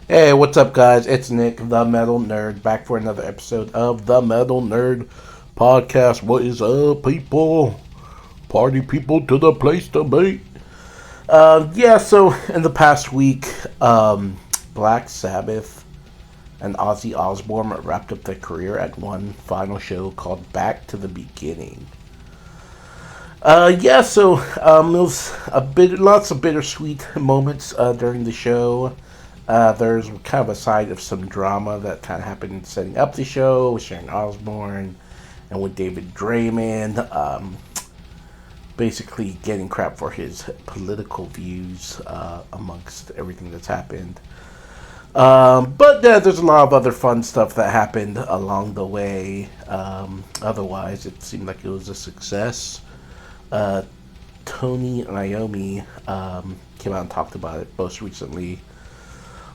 Hey, what's up, guys? It's Nick, the Metal Nerd, back for another episode of the Metal Nerd Podcast. What is up, people? Party people to the place to be. So in the past week, Black Sabbath and Ozzy Osbourne wrapped up their career at one final show called Back to the Beginning. It was lots of bittersweet moments during the show. There's kind of a side of some drama that kind of happened setting up the show with Sharon Osbourne and with David Draymond, basically getting crap for his political views amongst everything that's happened. There's a lot of other fun stuff that happened along the way. Otherwise, it seemed like it was a success. Tony Iommi came out and talked about it most recently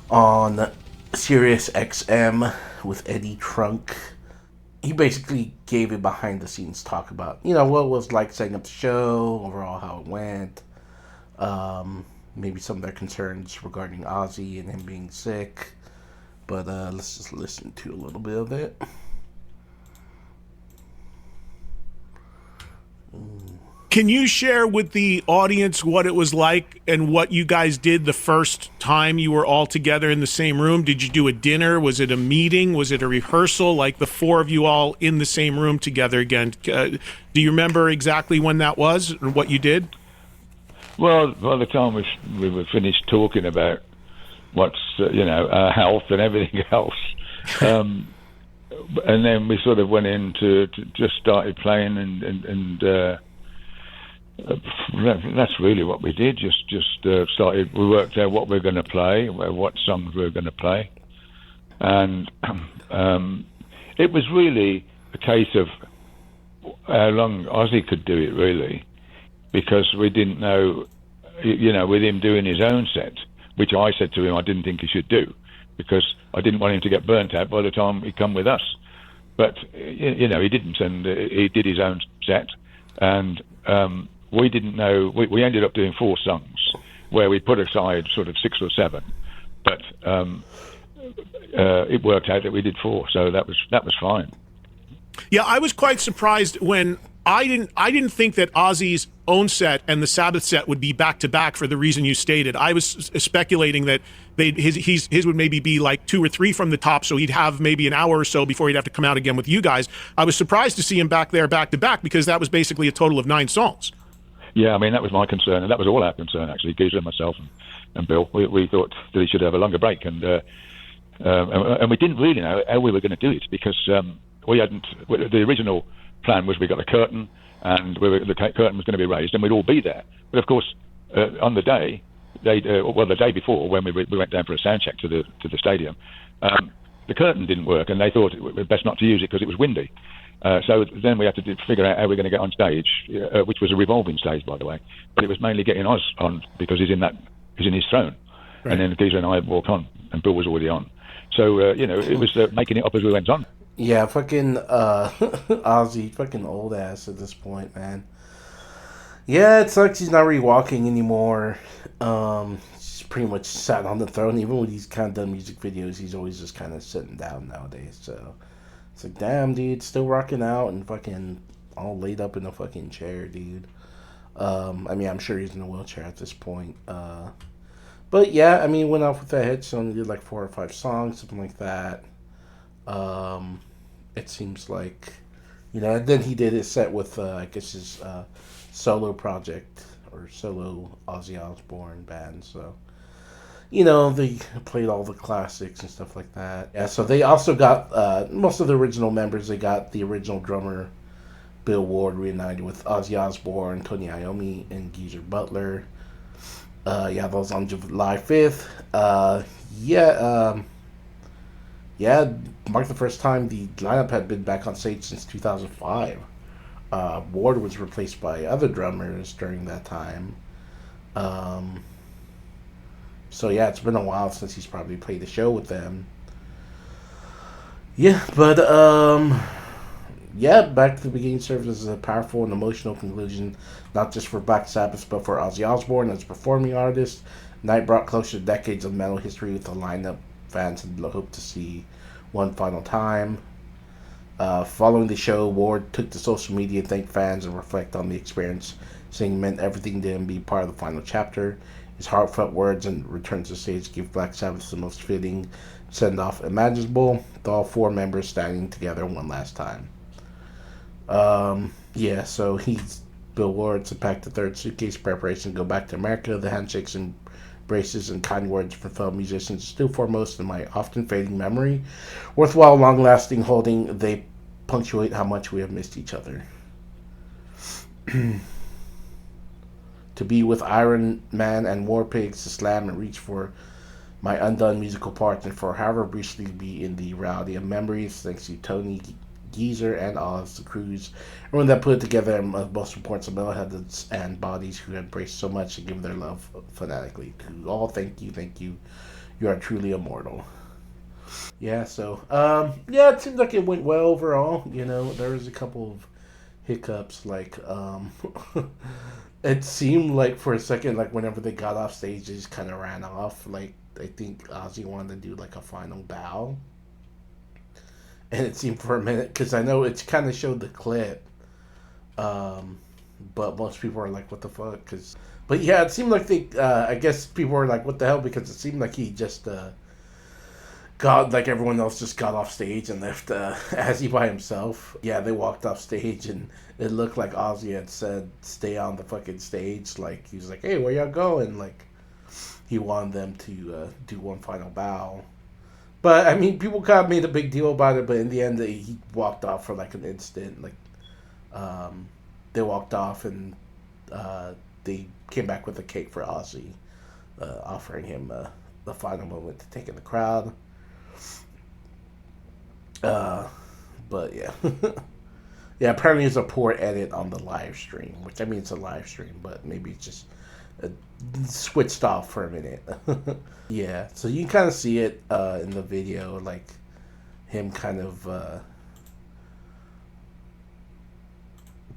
on Sirius XM with Eddie Trunk. He basically gave a behind the scenes talk about, what it was like setting up the show, overall how it went, maybe some of their concerns regarding Ozzy and him being sick. But let's just listen to a little bit of it. Can you share with the audience what it was like and what you guys did the first time you were all together in the same room? Did you do a dinner? Was it a meeting? Was it a rehearsal? Like the four of you all in the same room together again. Do you remember exactly when that was or what you did? Well, by the time we were finished talking about what's, our health and everything else, and then we sort of went in to just started playing and that's really what we did. Just started. We worked out what we were going to play, what songs we were going to play, and it was really a case of how long Ozzy could do it, really, because we didn't know, with him doing his own set, which I said to him I didn't think he should do, because I didn't want him to get burnt out by the time he'd come with us. But he didn't, and he did his own set, and we didn't know. We ended up doing 4 songs, where we put aside sort of 6 or 7, but it worked out that we did 4, so that was fine. Yeah, I was quite surprised when I didn't think that Ozzy's own set and the Sabbath set would be back to back for the reason you stated. I was speculating that his would maybe be like 2 or 3 from the top, so he'd have maybe an hour or so before he'd have to come out again with you guys. I was surprised to see him back there back to back, because that was basically a total of 9 songs. Yeah, I mean, that was my concern, and that was all our concern, actually, Geezer and myself and Bill. We thought that he should have a longer break, and we didn't really know how we were going to do it, because we hadn't. The original plan was we got a curtain, and the curtain was going to be raised, and we'd all be there. But of course, on the day, the day before, when we went down for a sound check to the stadium, the curtain didn't work, and they thought it was best not to use it because it was windy. So then we had to figure out how we're going to get on stage, which was a revolving stage, by the way. But it was mainly getting Oz on, because he's in his throne, right. And then Geezer and I walk on, and Bill was already on. So it was making it up as we went on. Yeah, fucking Ozzy, fucking old ass at this point, man. Yeah, it sucks he's not really walking anymore. He's pretty much sat on the throne. Even when he's kind of done music videos, he's always just kind of sitting down nowadays. So it's like, damn, dude, still rocking out and fucking all laid up in a fucking chair, dude. I'm sure he's in a wheelchair at this point. But yeah, went off with that hit song, did like 4 or 5 songs, something like that. It seems like, and then he did his set with, I guess his solo project, or solo Ozzy Osbourne band, so, they played all the classics and stuff like that. Yeah, so they also got, most of the original members. They got the original drummer, Bill Ward, reunited with Ozzy Osbourne, Tony Iommi, and Geezer Butler. That was on July 5th. Marked the first time the lineup had been back on stage since 2005. Ward was replaced by other drummers during that time. It's been a while since he's probably played a show with them. Back to the Beginning serves as a powerful and emotional conclusion, not just for Black Sabbath, but for Ozzy Osbourne as a performing artist. Night brought closer to decades of metal history with a lineup fans had hoped to see one final time. Following the show, Ward took to social media to thank fans and reflect on the experience, saying it meant everything to him be part of the final chapter. His heartfelt words and return to the stage give Black Sabbath the most fitting send-off imaginable, with all 4 members standing together one last time. So Bill Ward to pack the third suitcase preparation, go back to America. The handshakes and embraces and kind words from fellow musicians still foremost in my often fading memory. Worthwhile, long-lasting holding, they punctuate how much we have missed each other. To be with Iron Man and War Pigs to slam and reach for my undone musical parts, and for however briefly be in the reality of memories, thanks to Tony, Geezer, and Oz, the crews, everyone that put it together, and most important, some metalheads and bodies who had embraced so much and give their love fanatically. To all, thank you. You are truly immortal. Yeah, so, it seems like it went well overall. You know, there was a couple of hiccups, like, it seemed like for a second, like, whenever they got off stage, they just kind of ran off. Like, I think Ozzy wanted to do, like, a final bow. And it seemed for a minute, because I know it kind of showed the clip, but most people are like, what the fuck? But yeah, it seemed like I guess people were like, what the hell? Because it seemed like he just like everyone else just got off stage and left Ozzy by himself. Yeah, they walked off stage, and it looked like Ozzy had said, stay on the fucking stage. Like, he was like, hey, where y'all going? Like, he wanted them to do one final bow. But, I mean, people kind of made a big deal about it, but in the end, he walked off for, like, an instant. Like, they walked off, and they came back with a cake for Ozzy, offering him the final moment to take in the crowd. But, yeah. Yeah, apparently it's a poor edit on the live stream, which, I mean, it's a live stream, but maybe it's just switched off for a minute. Yeah, so you can kind of see it in the video, like him kind of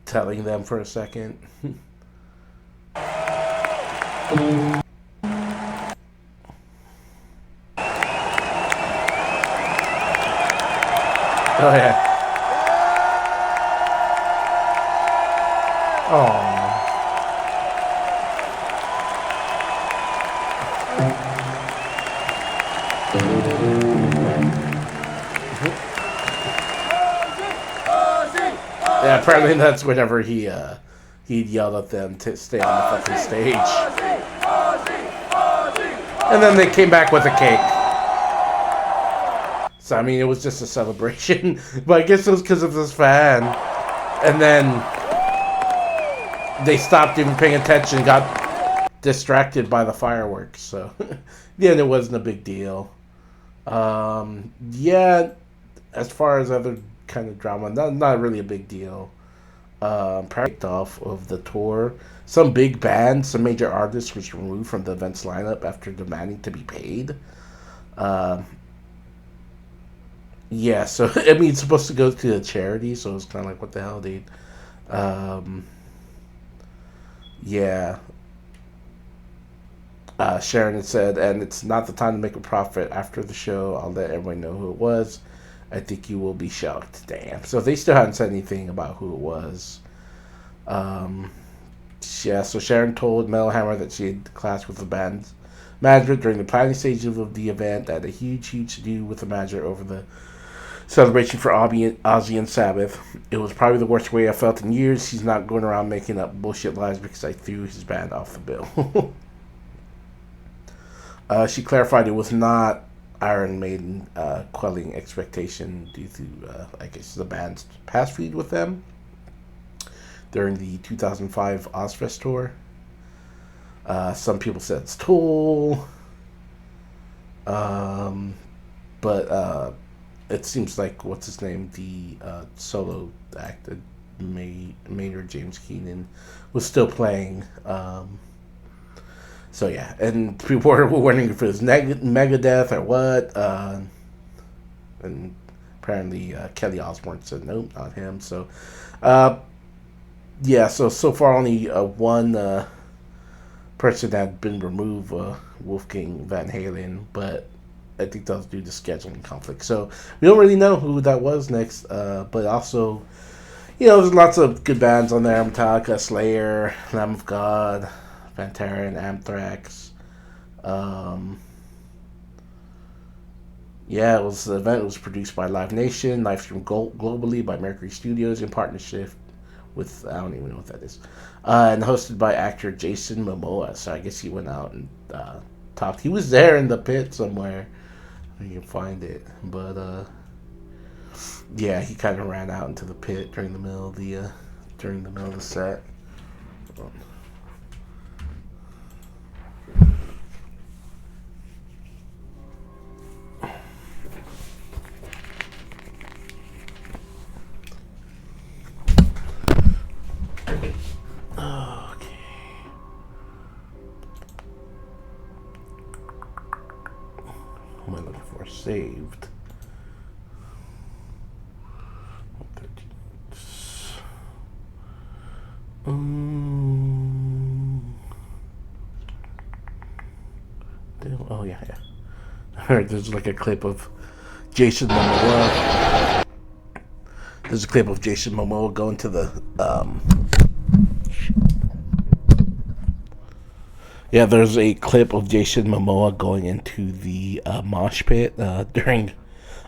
telling them for a second. Oh yeah. Oh. Yeah, apparently that's whenever he'd yelled at them to stay on the fucking stage. And then they came back with a cake. So, I mean, it was just a celebration. But I guess it was because of this fan. And then they stopped even paying attention, got distracted by the fireworks. So, yeah, it wasn't a big deal. Yeah, as far as other kind of drama, not really a big deal. Picked off of the tour. Some big bands, some major artists was removed from the event's lineup after demanding to be paid. Yeah, so I mean, it's supposed to go to a charity, so it's kind of like, what the hell, dude? Yeah. Sharon had said, and it's not the time to make a profit. After the show, I'll let everyone know who it was. I think you will be shocked. Damn. So they still hadn't said anything about who it was. Yeah, so Sharon told Metal Hammer that she had clashed with the band's management during the planning stages of the event, that had a huge to-do with the manager over the celebration for Ozzy and Sabbath. It was probably the worst way I felt in years. He's not going around making up bullshit lies because I threw his band off the bill. She clarified it was not Iron Maiden quelling expectation due to, I guess, the band's past feud with them during the 2005 Ozfest tour. Some people said it's Tool. But it seems like, what's his name, the solo act, Maynard James Keenan, was still playing. So yeah, and people were wondering if it was Megadeth or what. And apparently Kelly Osbourne said nope, not him. So yeah, so far only one person had been removed, Wolfgang Van Halen, but I think that was due to scheduling conflict. So we don't really know who that was next. But also, there's lots of good bands on there: Metallica, Slayer, Lamb of God, Pantera, and Anthrax. The event was produced by Live Nation, live streamed globally by Mercury Studios in partnership with, I don't even know what that is, and hosted by actor Jason Momoa. So I guess he went out and talked. He was there in the pit somewhere. You can find it, but he kind of ran out into the pit during the middle of the set. What am I looking for? Saved. Oh yeah. I heard there's like a clip of Jason Momoa. There's a clip of Jason Momoa going to the there's a clip of Jason Momoa going into the mosh pit during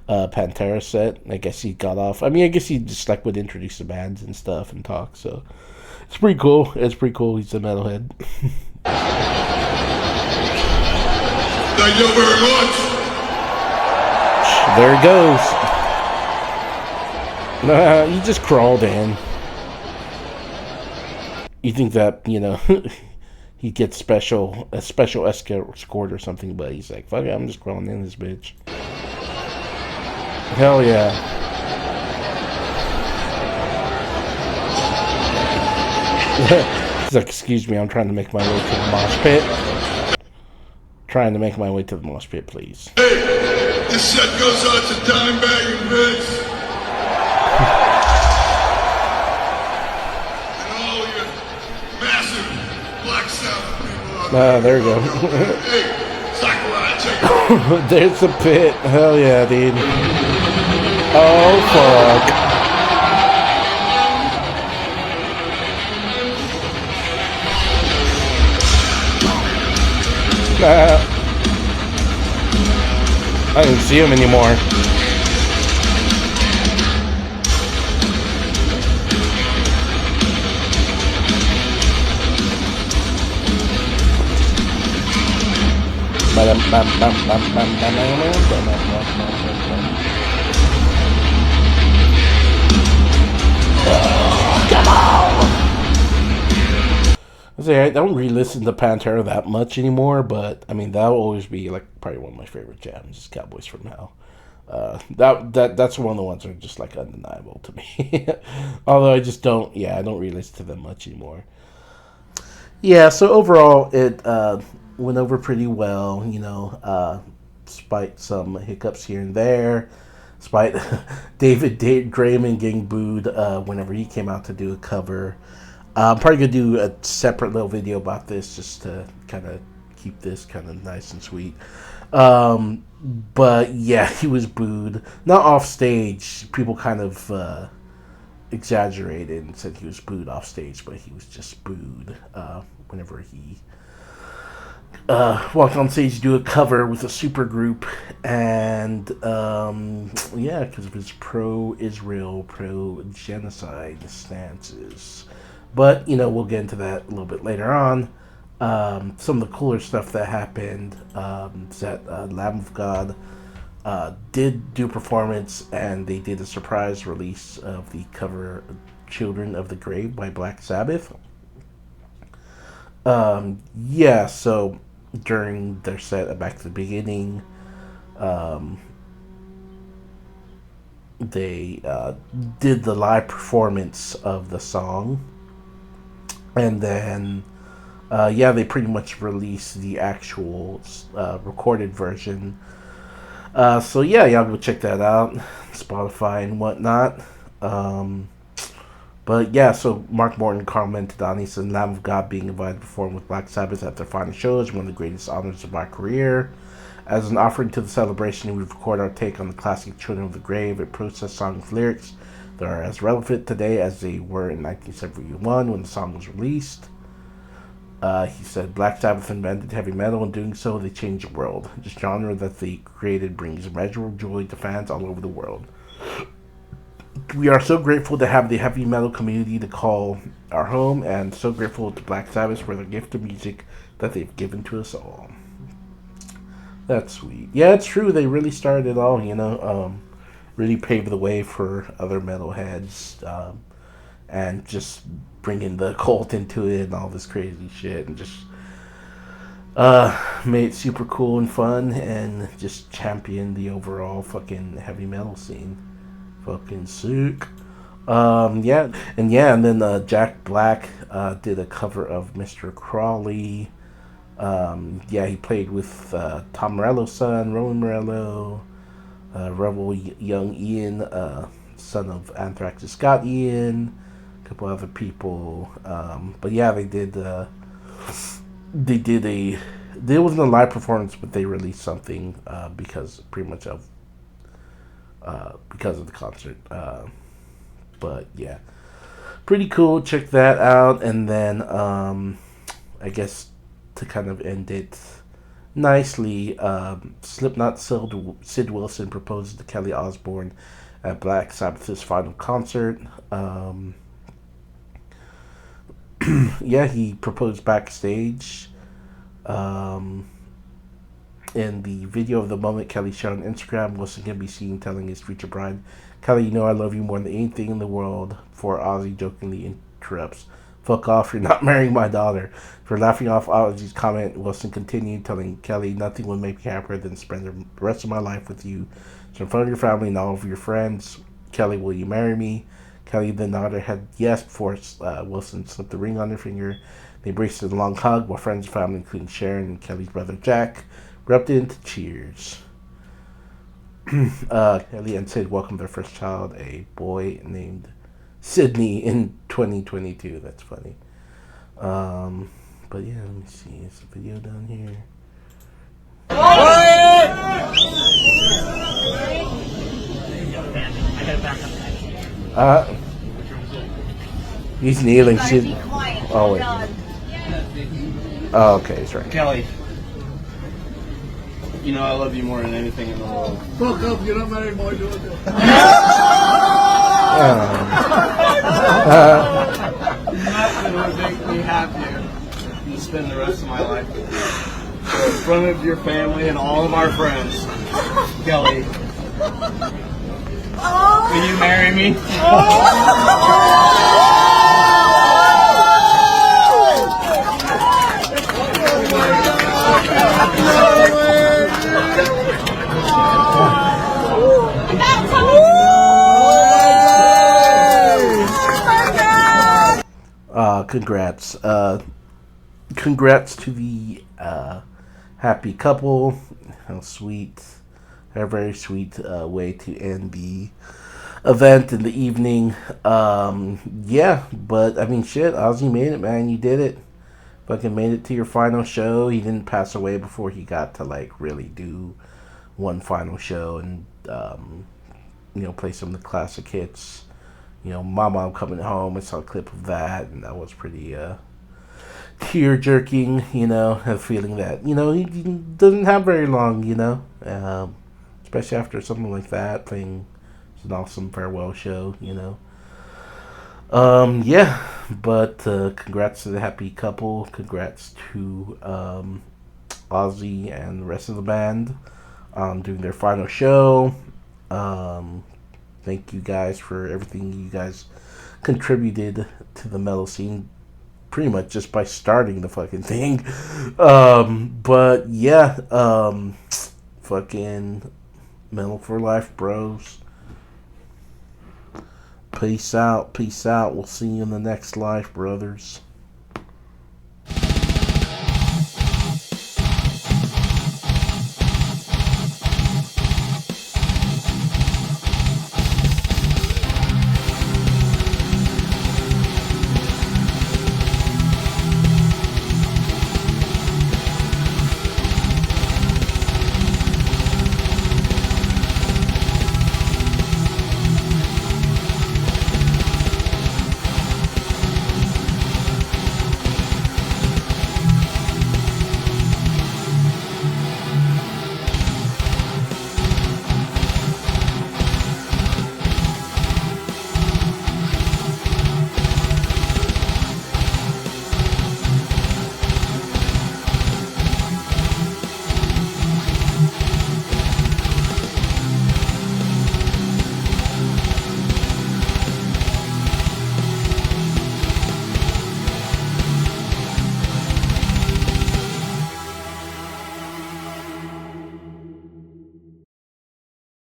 Pantera set. I guess he got off. I mean, I guess he just like would introduce the bands and stuff and talk. So it's pretty cool. He's a metalhead. Thank you very much. There he goes. He just crawled in. You think that he gets a special escort or something, but he's like, fuck it, I'm just crawling in this bitch. Hell yeah. He's like, excuse me, I'm trying to make my way to the mosh pit. Please. Hey, this set goes out to Dimebag and Vince. And all your massive Black Sabbath people out there. There we go. Hey, Sakurai, check it. There's the pit. Hell yeah, dude. Oh, fuck. I didn't see him anymore. Come on! I don't re-listen to Pantera that much anymore, but I mean that will always be like probably one of my favorite jams, is Cowboys from Hell. That's one of the ones that are just like undeniable to me. Although I don't re-listen to them much anymore. Yeah, so overall it went over pretty well, despite some hiccups here and there, despite David Grayman getting booed whenever he came out to do a cover. I'm probably going to do a separate little video about this just to kind of keep this kind of nice and sweet. But yeah, he was booed. Not off stage. People kind of exaggerated and said he was booed off stage, but he was just booed whenever he walked on stage to do a cover with a supergroup. And because of his pro-Israel, pro-genocide stances. But, we'll get into that a little bit later on. Some of the cooler stuff that happened is that Lamb of God did do a performance, and they did a surprise release of the cover Children of the Grave by Black Sabbath. So during their set Back to the Beginning, they did the live performance of the song. And then, they pretty much released the actual recorded version. Y'all go check that out, Spotify and whatnot. So Mark Morton commented on, he said, Lamb of God being invited to perform with Black Sabbath at their final show is one of the greatest honors of my career. As an offering to the celebration, we record our take on the classic Children of the Grave, a process song with lyrics that are as relevant today as they were in 1971 when the song was released. He said, Black Sabbath invented heavy metal. In doing so, they changed the world. This genre that they created brings immeasurable joy to fans all over the world. We are so grateful to have the heavy metal community to call our home, and so grateful to Black Sabbath for the gift of music that they've given to us all. That's sweet. Yeah, it's true. They really started it all, really paved the way for other metalheads, and just bringing the cult into it and all this crazy shit, and just made it super cool and fun, and just championed the overall fucking heavy metal scene. Fucking sick. And then Jack Black did a cover of Mr. Crawley. He played with Tom Morello's son, Roland Morello, Rebel Young Ian, son of Anthrax's Scott Ian, a couple other people. There wasn't a live performance, but they released something because of the concert. But yeah, pretty cool. Check that out. And then I guess to kind of end it nicely, Slipknot Sid Wilson proposes to Kelly Osbourne at Black Sabbath's final concert. He proposed backstage. In the video of the moment Kelly shared on Instagram, Wilson can be seen telling his future bride, Kelly, you know I love you more than anything in the world, before Ozzy jokingly interrupts, fuck off, you're not marrying my daughter. For laughing off Ozzy's comment, Wilson continued, telling Kelly, nothing would make me happier than spend the rest of my life with you. So in front of your family and all of your friends, Kelly, will you marry me? Kelly then nodded her head yes before Wilson slipped the ring on her finger. They embraced in a long hug while friends and family, including Sharon and Kelly's brother Jack, erupted into cheers. Kelly and Sid welcomed their first child, a boy named Sydney, in 2022. That's funny. But yeah, let me see. Is the video down here? He's kneeling. Oh wait. Oh, okay, that's right. Kelly, you know I love you more than anything in the world. Fuck up, you're not married, my daughter. Nothing would make me happier than to spend the rest of my life with you. In front of your family and all of our friends. Kelly, will you marry me? Congrats. Congrats to the happy couple. How sweet. A very sweet way to end the event in the evening. But I mean, shit, Ozzy made it, man. You did it. Fucking made it to your final show. He didn't pass away before he got to, like, really do one final show and, play some of the classic hits. Mama, I'm Coming Home. I saw a clip of that, and that was pretty tear-jerking, a feeling that, he doesn't have very long, especially after something like that, playing an awesome farewell show, but congrats to the happy couple. Congrats to Ozzy and the rest of the band on doing their final show. Thank you guys for everything you guys contributed to the metal scene, pretty much just by starting the fucking thing. Fucking metal for life, bros. Peace out. We'll see you in the next life, brothers.